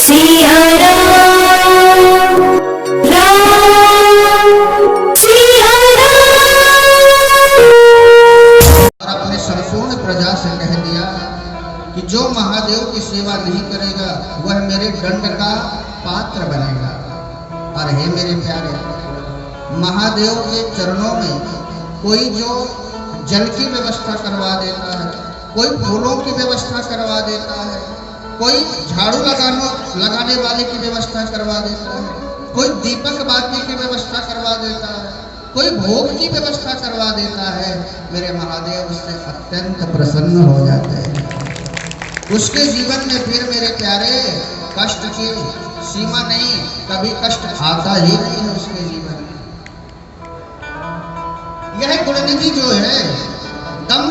सिया राम राम सिया राम। और अपने संपूर्ण प्रजा से कह दिया कि जो महादेव की सेवा नहीं करेगा वह मेरे दंड का पात्र बनेगा। और हे मेरे प्यारे, महादेव के चरणों में कोई जो जल की व्यवस्था करवा देता है, कोई फूलों की व्यवस्था करवा देता है, कोई झाड़ू लगाने वाले की व्यवस्था करवा देता है, कोई दीपक बाती की व्यवस्था करवा देता है, कोई भोग की व्यवस्था करवा देता है, मेरे महादेव उससे अत्यंत प्रसन्न हो जाते हैं। उसके जीवन में फिर मेरे प्यारे कष्ट की सीमा नहीं, कभी कष्ट आता ही नहीं है उसके जीवन में। यह गुणनिधि जो है, दम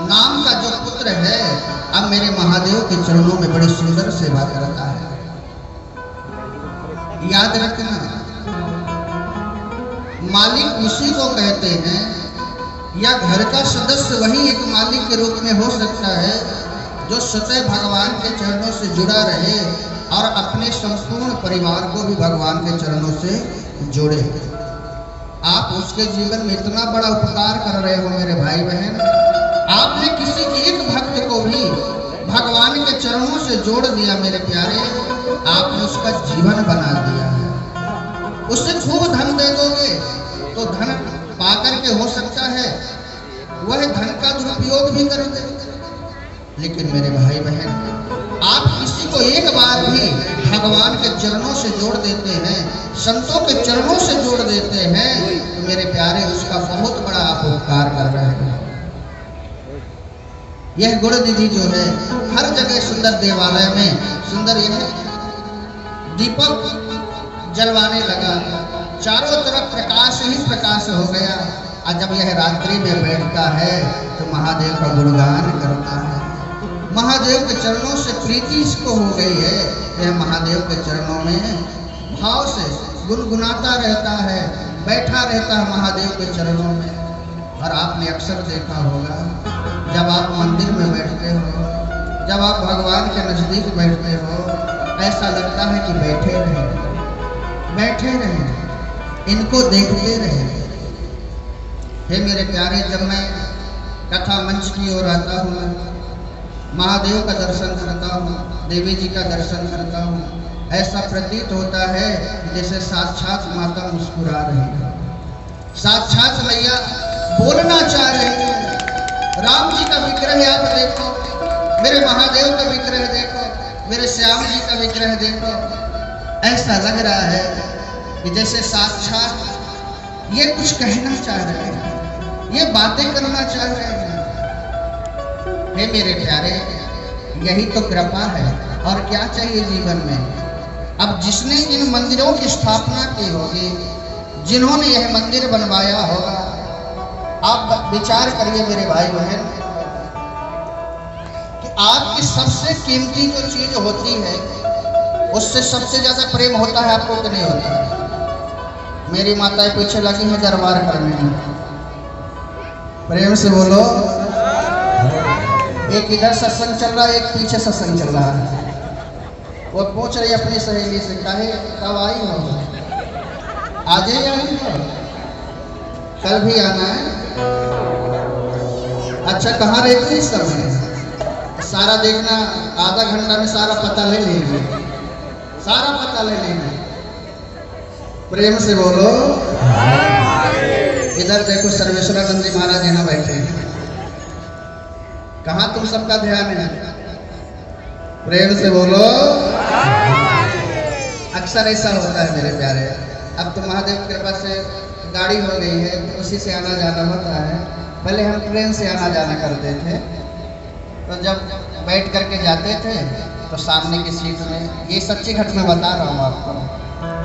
नाम का जो पुत्र है, अब मेरे महादेव के चरणों में बड़ी सुंदर सेवा करता है। याद रखना, मालिक उसी को कहते हैं, या घर का सदस्य वही एक मालिक के रूप में हो सकता है जो सदैव भगवान के चरणों से जुड़ा रहे और अपने संपूर्ण परिवार को भी भगवान के चरणों से जोड़े। आप उसके जीवन में इतना बड़ा उपकार कर रहे हो मेरे भाई बहन। आपने किसी एक भक्त को भी भगवान के चरणों से जोड़ दिया मेरे प्यारे, आपने उसका जीवन बना दिया है। उससे खूब धन दे दोगे तो धन पाकर के हो सकता है वह धन का दुरुपयोग भी कर दे। लेकिन मेरे भाई बहन, आप किसी को एक बार भी भगवान के चरणों से जोड़ देते हैं, संतों के चरणों से जोड़ देते हैं, तो मेरे प्यारे उसका बहुत बड़ा आप उपकार कर रहे हैं। यह गुणनिधि जो है, हर जगह सुंदर देवालय में सुंदर यह दीपक जलवाने लगा, चारों तरफ प्रकाश ही प्रकाश हो गया। और जब यह रात्रि में बैठता है तो महादेव का गुणगान करता है। महादेव के चरणों से प्रीति इसको हो गई है, यह महादेव के चरणों में भाव से गुनगुनाता रहता है, बैठा रहता है महादेव के चरणों में। और आपने अक्सर देखा होगा, जब आप मंदिर में बैठते हो, जब आप भगवान के नजदीक बैठते हो, ऐसा लगता है कि बैठे रहे, इनको देखते रहे। हे मेरे प्यारे, जब मैं कथा मंच की ओर आता हूँ, महादेव का दर्शन करता हूँ, देवी जी का दर्शन करता हूँ, ऐसा प्रतीत होता है जैसे साक्षात माता मुस्कुरा रही है, साक्षात मैया बोलना चाह रही है। राम जी का विग्रह आप देखो, मेरे महादेव का विग्रह देखो, मेरे श्याम जी का विग्रह देखो, ऐसा लग रहा है कि जैसे साक्षात ये कुछ कहना चाह रहे हैं, ये बातें करना चाह रहे हैं। हे मेरे प्यारे, यही तो कृपा है, और क्या चाहिए जीवन में। अब जिसने इन मंदिरों की स्थापना की होगी, जिन्होंने यह मंदिर बनवाया होगा, आप विचार करिए मेरे भाई बहन कि आपकी सबसे कीमती जो चीज होती है उससे सबसे ज्यादा प्रेम होता है आपको कि नहीं होता है? मेरी माताएं पीछे लगी हैं दरबार करने में, प्रेम से बोलो। एक इधर सत्संग चल रहा है, एक पीछे सत्संग चल रहा है। वो पूछ रही अपनी सहेली से, काहे कब आई हो? आज ही आई हो? कल भी आना है? अच्छा, कहाँ रहती है इस समय? सारा देखना, आधा घंटा में सारा पता ले लेंगे, सारा पता ले लेंगे। प्रेम से बोलो। इधर देखो, सर्वेश्वरानंद जी महाराज यहाँ बैठे हैं, कहाँ तुम सबका ध्यान है? प्रेम से बोलो। अक्सर ऐसा होता है मेरे प्यारे। अब तो महादेव की कृपा से गाड़ी हो गई है, तो उसी से आना जाना होता है। पहले हम ट्रेन से आना जाना करते थे, तो जब बैठ करके जाते थे तो सामने की सीट में, ये सच्ची घटना बता रहा हूँ आपको,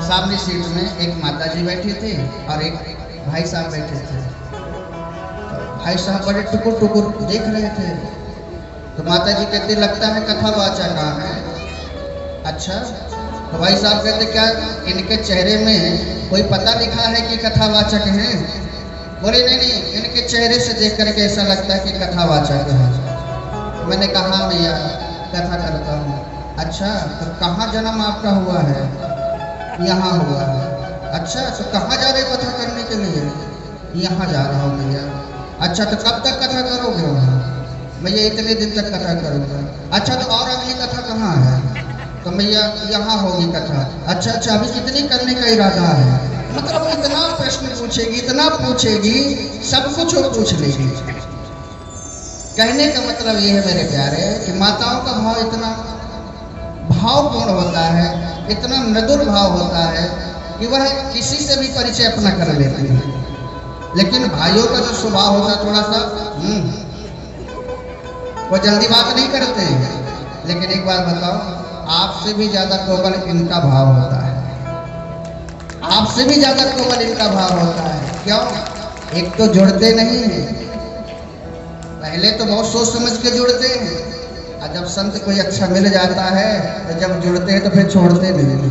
सामने सीट में एक माता जी बैठी थी और एक भाई साहब बैठे थे। भाई साहब बड़े टुकुर टुकुर देख रहे थे, तो माता जी कहते, लगता है कथावाचक कहाँ है? अच्छा, तो भाई साहब कहते, क्या इनके चेहरे में कोई पता लिखा है कि कथावाचक हैं? बोले नहीं, इनके चेहरे से देख करके ऐसा लगता है कि कथावाचक है। मैंने कहा, भैया कथा करता हूँ। अच्छा, तो कहाँ जन्म आपका हुआ है? यहाँ हुआ है। अच्छा, तो कहाँ जा रहे कथा करने के लिए? यहाँ जा रहा हूँ भैया। अच्छा, तो कब तक कथा करोगे वहाँ? भैया इतने दिन तक कथा करूँगा। अच्छा, तो और अगली कथा कहाँ है? तो भैया यहाँ होगी कथा। अच्छा अच्छा, अभी कितनी करने का इरादा है? मतलब इतना प्रश्न पूछेगी, इतना पूछेगी, सब कुछ वो पूछ लेगी। कहने का मतलब ये है मेरे प्यारे कि माताओं का भाव इतना भावपूर्ण होता है, इतना मधुर भाव होता है कि वह किसी से भी परिचय अपना कर लेती है। लेकिन भाइयों का जो स्वभाव होता है थोड़ा सा वो जल्दी बात नहीं करते हैं। लेकिन एक बात बताओ, आपसे भी ज्यादा कोमल इनका भाव होता है, आपसे भी ज्यादा कोमल इनका भाव होता है। क्यों? एक तो जुड़ते नहीं है, पहले तो बहुत सोच समझ के जुड़ते हैं, और जब संत कोई अच्छा मिल जाता है तो जब जुड़ते हैं तो फिर छोड़ते नहीं।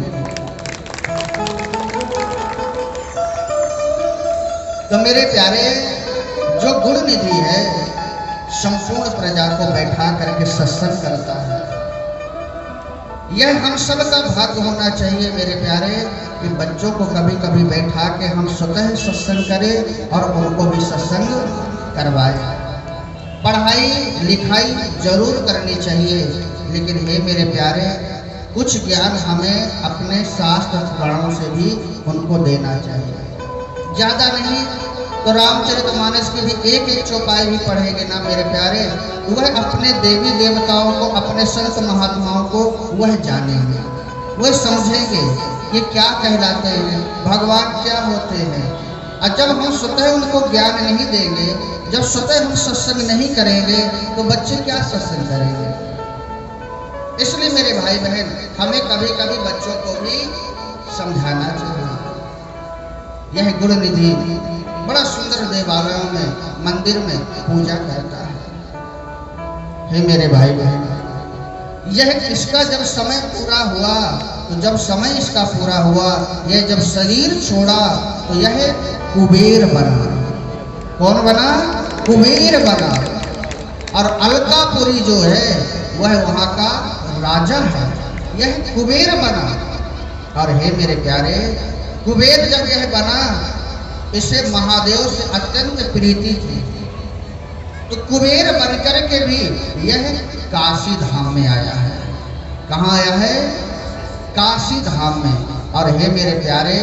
तो मेरे प्यारे, जो गुण निधि है संपूर्ण प्रजा को बैठा करके सत्संग करता है, यह हम सब का भाग्य होना चाहिए मेरे प्यारे कि बच्चों को कभी कभी बैठा के हम स्वतः सत्संग करें और उनको भी सत्संग करवाएं। पढ़ाई लिखाई जरूर करनी चाहिए, लेकिन हे मेरे प्यारे, कुछ ज्ञान हमें अपने शास्त्र पुराणों से भी उनको देना चाहिए। ज़्यादा नहीं तो रामचरितमानस की भी एक एक चौपाई भी पढ़ेंगे ना मेरे प्यारे, वह अपने देवी देवताओं को, अपने संत महात्माओं को वह जानेंगे, वह समझेंगे कि क्या कहलाते हैं, भगवान क्या होते हैं। और जब हम स्वतः उनको ज्ञान नहीं देंगे, जब स्वतः हम सत्संग नहीं करेंगे, तो बच्चे क्या सत्संग करेंगे? इसलिए मेरे भाई बहन, हमें कभी कभी बच्चों को भी समझाना चाहिए। यह गुण निधि बड़ा सुंदर देवालयों में, मंदिर में पूजा करता है। हे मेरे भाई बहन, यह इसका जब समय पूरा हुआ, तो जब समय इसका पूरा हुआ, यह जब शरीर छोड़ा तो यह कुबेर बना। कौन बना? कुबेर बना। और अलकापुरी जो है वह वहाँ का राजा है, यह कुबेर बना। और हे मेरे प्यारे, कुबेर जब यह बना, इसे महादेव से अत्यंत प्रीति थी, तो कुबेर बनकर के भी यह काशी धाम में आया है। कहाँ आया है? काशी धाम में। और हे मेरे प्यारे,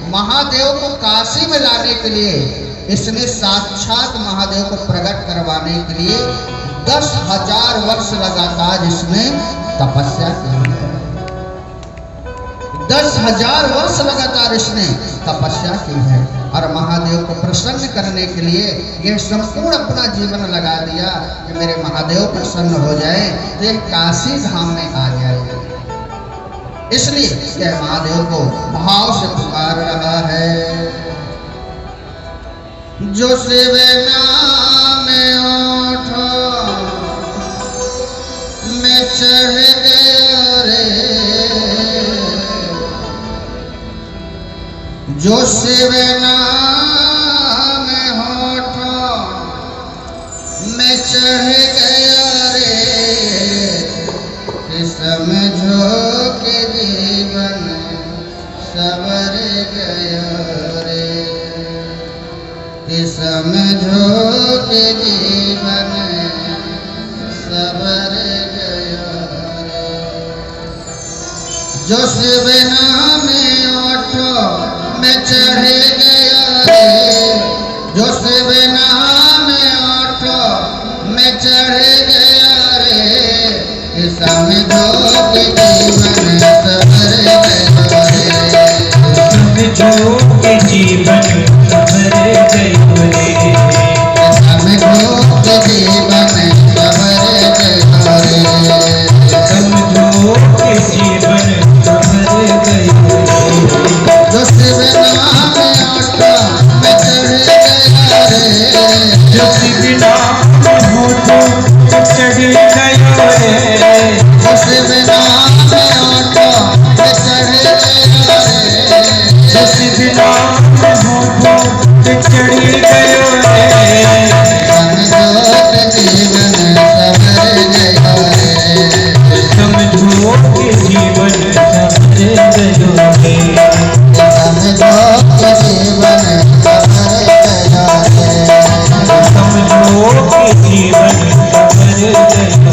महादेव को काशी में लाने के लिए इसने साक्षात महादेव को प्रकट करवाने के लिए 10,000 वर्ष लगातार इसने तपस्या की है। 10,000 वर्ष लगातार इसने तपस्या की है और महादेव को प्रसन्न करने के लिए यह संपूर्ण अपना जीवन लगा दिया कि मेरे महादेव प्रसन्न हो जाए तो यह काशी धाम में आ जाए। इसलिए यह महादेव को भाव से पुकार रहा है। जो शिव नाम ओठो में चढ़ गया रे, जो शिव नाम होठो में चढ़ गया रे, समझो के जीवन सवर गया रे, समझो के जीवन सवर गया रे। जो शिव नाम ओठो में चढ़ गया रे, जो शिव नाम ओठो में चढ़ गया रे, समझो के जीवन सवर गया रे, समझो के जीवन सवर गया रे, समझो के जीवन सवर गया रे, समझो के जीवन सवर गया रे। जो शिव नाम ओठो में चढ़ गया रे, जो शिव नाम होठो चढ़ गया रे, जो शिव नाम ओठो में चढ़ गया रे, जो शिव नाम होठो चढ़ गया रे, समझो के जीवन सवर गया रे, समझो के जीवन